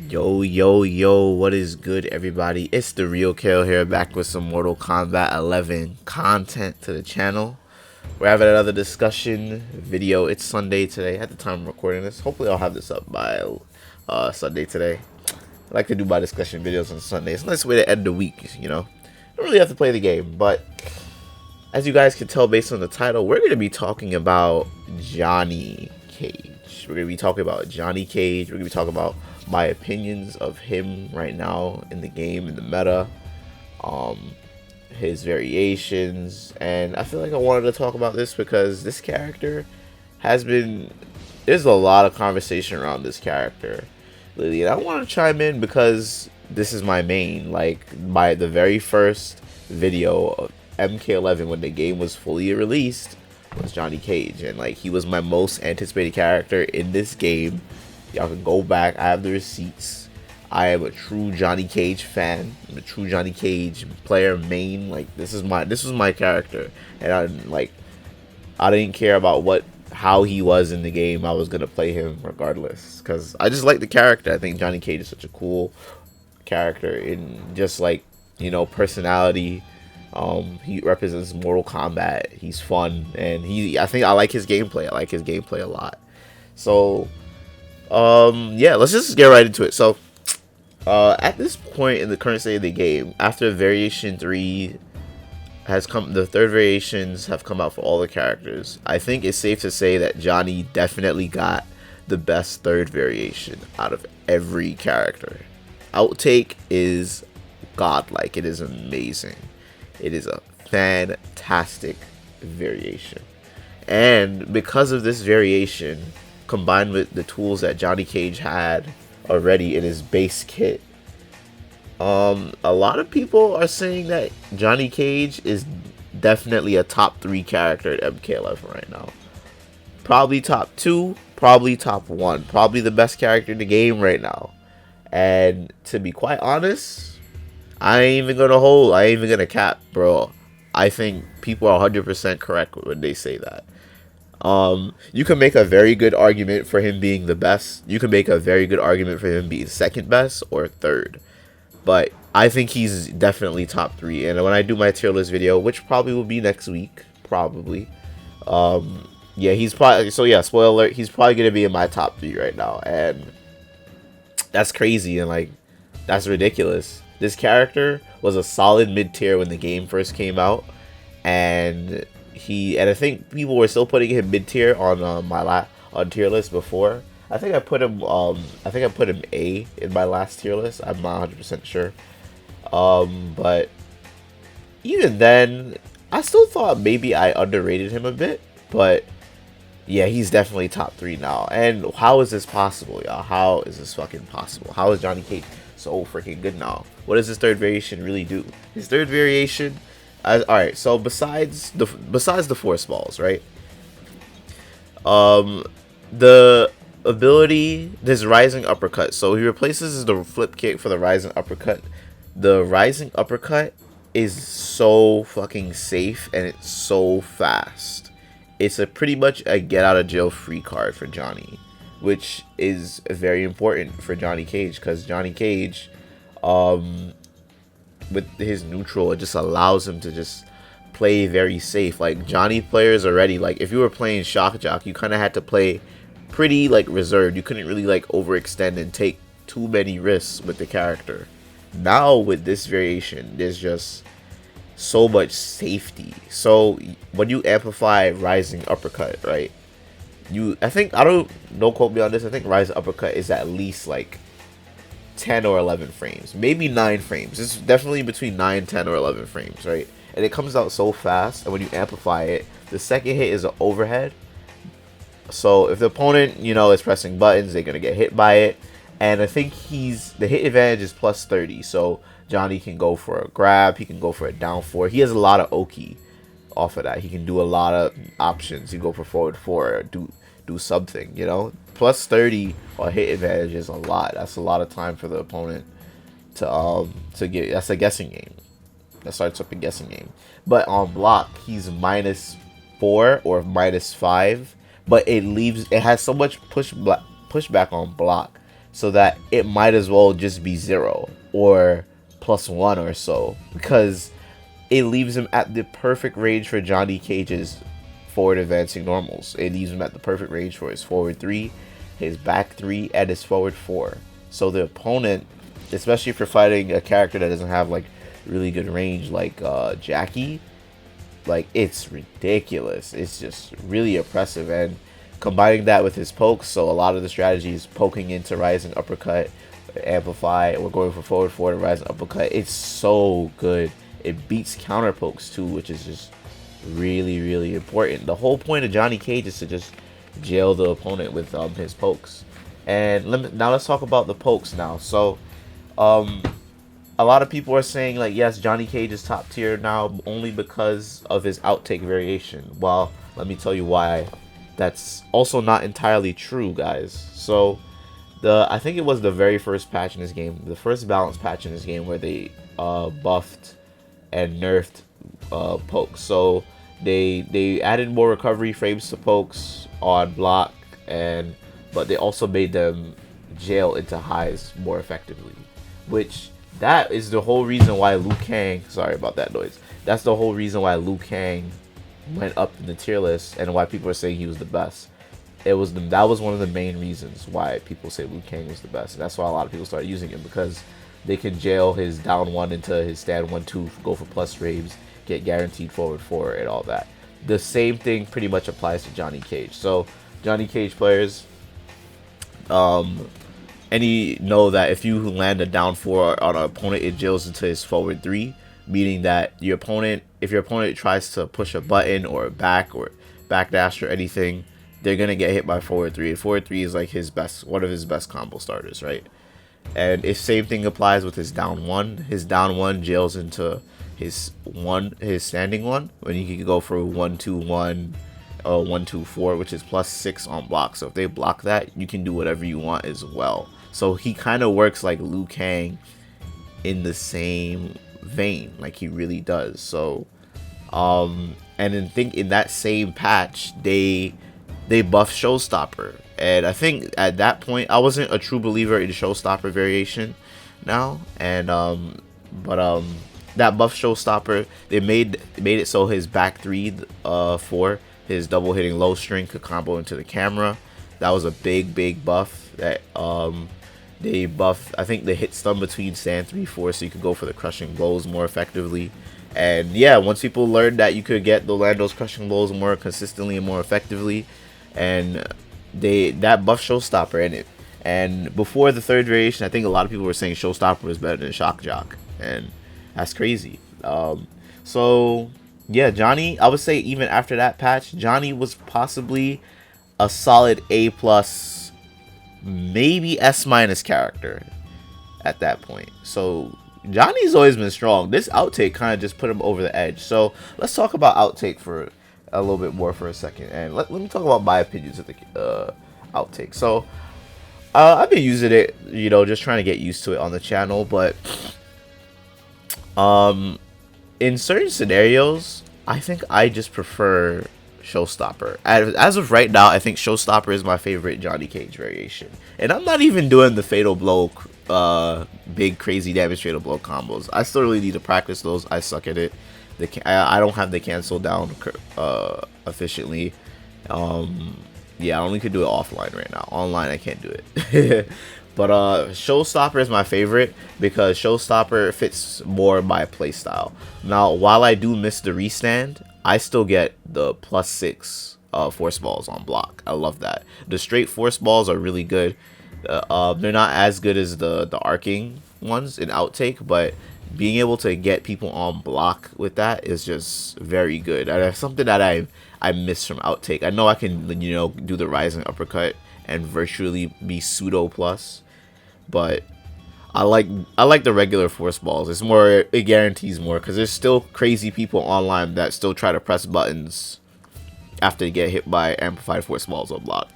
Yo, yo, yo, what is good, everybody? It's theRealKaaayle here, back with some Mortal Kombat 11 content to the channel. We're having another discussion video. It's Sunday today, at the time I'm recording this. Hopefully I'll have this up by Sunday today. I like to do my discussion videos on Sunday. It's a nice way to end the week, you know. Don't really have to play the game, but as you guys can tell based on the title, we're going to be talking about Johnny Cage. We're going to be talking about Johnny Cage. We're going to be talking about my opinions of him right now in the game, in the meta, his variations. And I feel like I wanted to talk about this because this character has been, there's a lot of conversation around this character lately, and I want to chime in because this is my main. Like, by the very first video of MK11 when the game was fully released was Johnny Cage, and like he was my most anticipated character in this game. Y'all can go back, I have the receipts. I am a true Johnny Cage fan. I'm a true Johnny Cage player main. Like this was my character, and I didn't care about how he was in the game. I was gonna play him regardless because I just like the character. I think Johnny Cage is such a cool character in just like, you know, personality. He represents Mortal Kombat. He's fun, and I think I like his gameplay. I like his gameplay a lot. So yeah, let's just get right into it. So at this point in the current state of the game, after variation 3 has come, the third variations have come out for all the characters, I think it's safe to say that Johnny definitely got the best third variation out of every character. Outtake is godlike. It is amazing. It is a fantastic variation. And because of this variation, combined with the tools that Johnny Cage had already in his base kit, a lot of people are saying that Johnny Cage is definitely a top 3 character at MK11 right now. Probably top 2, probably top 1, probably the best character in the game right now. And to be quite honest, I ain't even gonna cap, bro. I think people are 100% correct when they say that. You can make a very good argument for him being the best. You can make a very good argument for him being second best or third. But I think he's definitely top 3. And when I do my tier list video, which probably will be next week, probably. Yeah, he's probably, so yeah, spoiler alert, he's probably gonna be in my top 3 right now. And that's crazy, and like, that's ridiculous. This character was a solid mid-tier when the game first came out, and I think people were still putting him mid-tier on on tier list before. I think I put him A in my last tier list. I'm not 100% sure. But even then, I still thought maybe I underrated him a bit, but yeah, he's definitely top 3 now. And how is this possible, y'all? How is this fucking possible? How is Johnny Cage so freaking good now? What does his third variation really do? His third variation, alright, so besides the force balls, right? The ability, this rising uppercut. So he replaces the flip kick for the rising uppercut. The rising uppercut is so fucking safe, and it's so fast. It's pretty much a get out of jail free card for Johnny, which is very important for Johnny Cage, because Johnny Cage, with his neutral, it just allows him to just play very safe. Like, Johnny players already, like, if you were playing Shock Jock, you kind of had to play pretty like reserved. You couldn't really like overextend and take too many risks with the character. Now with this variation, there's just so much safety. So when you amplify rising uppercut, right, I think, I don't know, quote me on this, I think rising uppercut is at least like 10 or 11 frames, maybe 9 frames. It's definitely between 9, 10, or 11 frames, right? And it comes out so fast, and when you amplify it, the second hit is an overhead. So if the opponent, you know, is pressing buttons, they're gonna get hit by it. And I think the hit advantage is plus 30, so Johnny can go for a grab, he can go for a down 4. He has a lot of Oki off of that. He can do a lot of options. He can go for forward 4, or do something, you know. Plus 30 on hit advantage is a lot. That's a lot of time for the opponent to get. That's a guessing game. That starts up a guessing game. But on block, he's -4 or -5. But it has so much pushback on block. so that it might as well just be 0 or +1 or so, because it leaves him at the perfect range for Johnny Cage's forward advancing normals. It leaves him at the perfect range for his forward 3, his back 3, and his forward 4. So the opponent, especially if you're fighting a character that doesn't have like really good range like Jackie, like it's ridiculous. It's just really oppressive, and combining that with his pokes, so a lot of the strategy is poking into rising uppercut, amplify, we're going for forward 4 to rising uppercut. It's so good. It beats counter pokes too, which is just really important. The whole point of Johnny Cage is to just jail the opponent with his pokes. And now let's talk about the pokes now. So a lot of people are saying like, yes, Johnny Cage is top tier now only because of his outtake variation. Well, let me tell you why that's also not entirely true, guys. So I think it was the very first patch in this game, the first balance patch in this game, where they buffed and nerfed pokes. So they added more recovery frames to pokes on block, but they also made them jail into highs more effectively, which that is the whole reason why Liu Kang, sorry about that noise, that's the whole reason why Liu Kang went up in the tier list and why people are saying he was the best. That was one of the main reasons why people say Liu Kang was the best, and that's why a lot of people started using him, because they can jail his down 1 into his stand 1-2, go for plus raves, get guaranteed forward 4, and all that. The same thing pretty much applies to Johnny Cage. So Johnny Cage players, any know that if you land a down 4 on an opponent, it jails into his forward 3, meaning that if your opponent tries to push a button or backdash or anything, they're gonna get hit by forward 3. And forward 3 is like one of his best combo starters, right? And if same thing applies with his down 1, his down 1 jails into his standing 1, when you can go for 1-2-1 or 1-2-4, which is +6 on block. So if they block that, you can do whatever you want as well. So he kind of works like Liu Kang in the same vein, like he really does. So and then in that same patch they buffed Showstopper, and I think at that point I wasn't a true believer in Showstopper variation now, and that buff Showstopper, they made it so his back 3 4, his double hitting low string could combo into the camera. That was a big buff that they buffed, I think, the hit stun between stand 3-4, so you could go for the crushing blows more effectively. And yeah, once people learned that you could get the Lando's crushing blows more consistently and more effectively, and that buff Showstopper in it. And before the 3rd variation, I think a lot of people were saying Showstopper was better than Shock Jock, and that's crazy. So yeah, Johnny, I would say even after that patch, Johnny was possibly a solid A+, maybe S- character at that point. So Johnny's always been strong. This outtake kind of just put him over the edge. So let's talk about outtake for a little bit more for a second, and let me talk about my opinions of the outtake. So I've been using it, just trying to get used to it on the channel, but in certain scenarios, I think I just prefer Showstopper. As of right now, I think Showstopper is my favorite Johnny Cage variation, and I'm not even doing the fatal blow, big crazy damage fatal blow combos. I still really need to practice those. I suck at it. I don't have the cancel down efficiently. Yeah, I only could do it offline right now. Online, I can't do it. But Showstopper is my favorite because Showstopper fits more my playstyle. Now, while I do miss the restand, I still get the +6 force balls on block. I love that. The straight force balls are really good. They're not as good as the arcing ones in outtake, but being able to get people on block with that is just very good. And that's something that I miss from outtake. I know I can do the rising uppercut and virtually be pseudo plus, but I like the regular force balls. It guarantees more, because there's still crazy people online that still try to press buttons after they get hit by amplified force balls on block.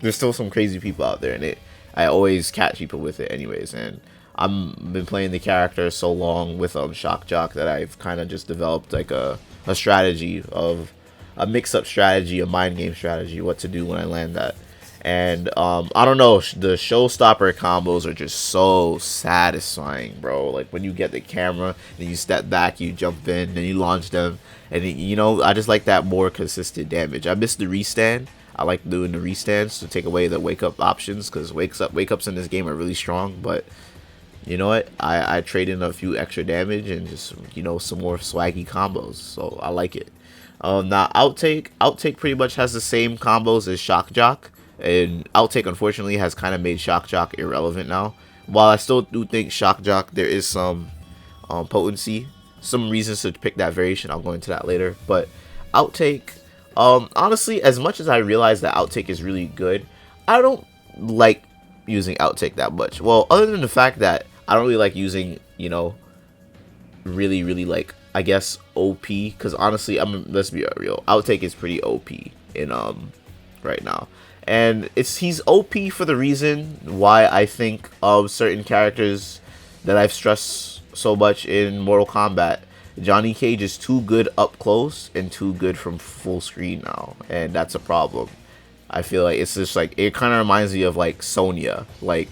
There's still some crazy people out there, and I always catch people with it anyways. And I've been playing the character so long with Shock Jock that I've kind of just developed like a strategy of a mix-up strategy, a mind game strategy, what to do when I land that. And I don't know, the showstopper combos are just so satisfying, bro. Like when you get the camera and you step back, you jump in, and you launch them, and you know, I just like that more consistent damage. I miss the restand. I like doing the restands to take away the wake up options, because wake ups in this game are really strong. But you know what? I trade in a few extra damage and just, you know, some more swaggy combos. So I like it. Now outtake pretty much has the same combos as Shock Jock, and outtake unfortunately has kind of made Shock Jock irrelevant now. While I still do think Shock Jock, there is some potency, some reasons to pick that variation. I'll go into that later. But outtake, honestly, as much as I realize that outtake is really good, I don't like using outtake that much. Well, other than the fact that I don't really like using, you know, really like, I guess, OP, because honestly, let's be real, outtake is pretty OP in right now, and he's OP for the reason why I think of certain characters that I've stressed so much in Mortal Kombat. Johnny Cage is too good up close and too good from full screen now, and that's a problem. I feel like it's just like, it kind of reminds me of like Sonya. Like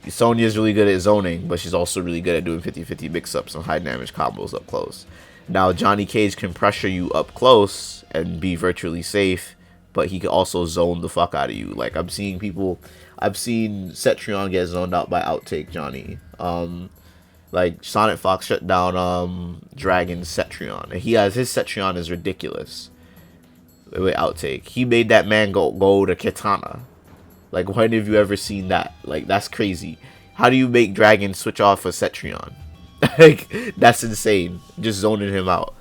Sonya is really good at zoning, but she's also really good at doing 50-50 mix-ups and high damage combos up close. Now Johnny Cage can pressure you up close and be virtually safe, but he can also zone the fuck out of you. Like I've seen Cetrion get zoned out by outtake Johnny. Like Sonic Fox shut down Dragon's Cetrion, and his Cetrion is ridiculous. With outtake, he made that man go to Katana. Like, when have you ever seen that? Like, that's crazy. How do you make Dragon switch off a Cetrion? Like, that's insane. Just zoning him out.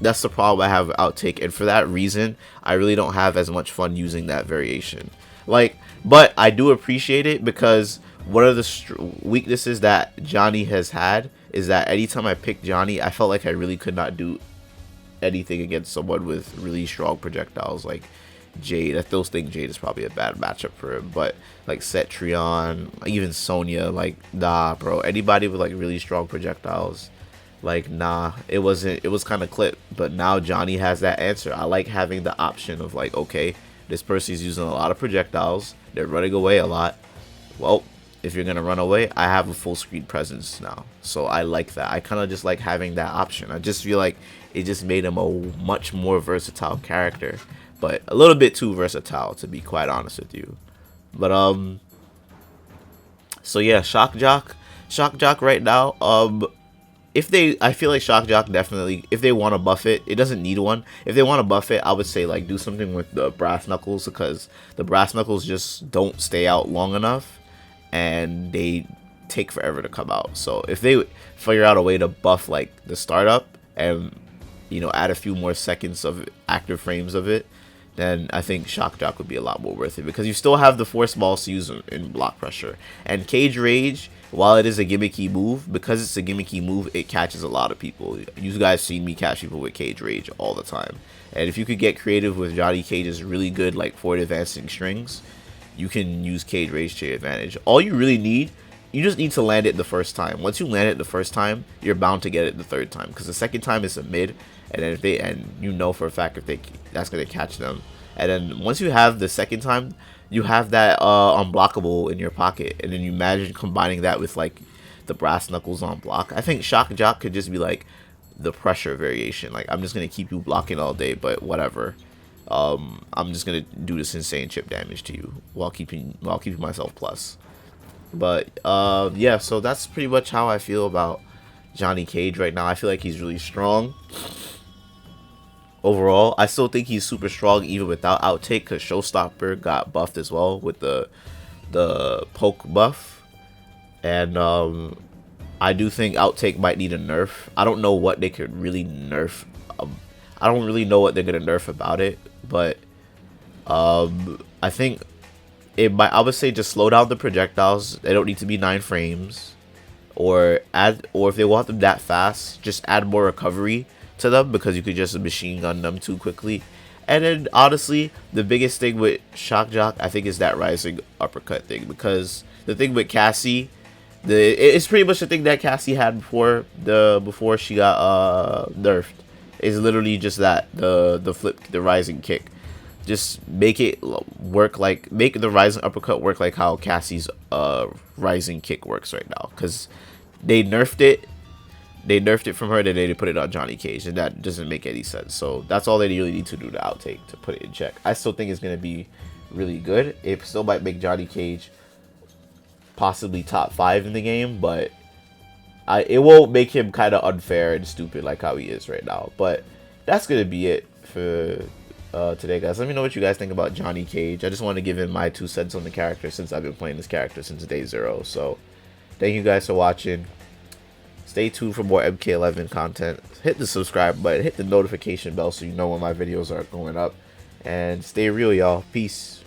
That's the problem I have with outtake, and for that reason, I really don't have as much fun using that variation. Like, but I do appreciate it, because one of the weaknesses that Johnny has had is that anytime I pick Johnny, I felt like I really could not do anything against someone with really strong projectiles like Jade. I still think Jade is probably a bad matchup for him, but like Cetrion, even Sonya, like, nah, bro. Anybody with like really strong projectiles, like, nah, it was kind of clipped. But now Johnny has that answer. I like having the option of like, okay, this person's using a lot of projectiles, they're running away a lot. Well, if you're gonna run away, I have a full screen presence now, so I like that. I kind of just like having that option. I just feel like it just made him a much more versatile character, but a little bit too versatile, to be quite honest with you. But so yeah, Shock Jock right now, I feel like Shock Jock definitely, if they want to buff it, it doesn't need one. If they want to buff it, I would say like do something with the brass knuckles, because the brass knuckles just don't stay out long enough, and they take forever to come out. So if they figure out a way to buff like the startup and, you know, add a few more seconds of active frames of it, then I think Shock Jock would be a lot more worth it, because you still have the force balls to use in block pressure. And Cage Rage, while it is a gimmicky move, because it's a gimmicky move, it catches a lot of people. You guys see me catch people with Cage Rage all the time. And if you could get creative with Johnny Cage's really good like forward advancing strings, you can use Cage Rage to your advantage. All you really need, you just need to land it the first time. Once you land it the first time, you're bound to get it the third time, because the second time is a mid, and then you know for a fact that's gonna catch them. And then once you have the second time, you have that unblockable in your pocket, and then you imagine combining that with like the brass knuckles on block. I think Shock Jock could just be like the pressure variation. Like, I'm just gonna keep you blocking all day, but whatever. I'm just gonna do this insane chip damage to you while keeping myself plus. But yeah, so that's pretty much how I feel about Johnny Cage right now. I feel like he's really strong overall. I still think he's super strong even without outtake, because Showstopper got buffed as well with the poke buff, and I do think outtake might need a nerf. I don't know what they could really nerf. I don't really know what they're gonna nerf about it, but I think I would say just slow down the projectiles. They don't need to be 9 frames, or if they want them that fast, just add more recovery to them, because you could just machine gun them too quickly. And then honestly, the biggest thing with Shock Jock, I think, is that rising uppercut thing, because the thing with Cassie, it's pretty much the thing that Cassie had before she got nerfed. Is literally just that the flip, the rising kick. just make it work like, make the rising uppercut work like how Cassie's rising kick works right now, because they nerfed it. They nerfed it from her, then they put it on Johnny Cage, and that doesn't make any sense. So that's all they really need to do to outtake to put it in check. I still think it's gonna be really good. It still might make Johnny Cage possibly top 5 in the game, but it won't make him kind of unfair and stupid like how he is right now. But that's gonna be it for today, guys. Let me know what you guys think about Johnny Cage. I just want to give him my 2 cents on the character, since I've been playing this character since day 0. So thank you guys for watching. Stay tuned for more MK11 content. Hit the subscribe button, hit the notification bell so you know when my videos are going up, and stay real, y'all. Peace.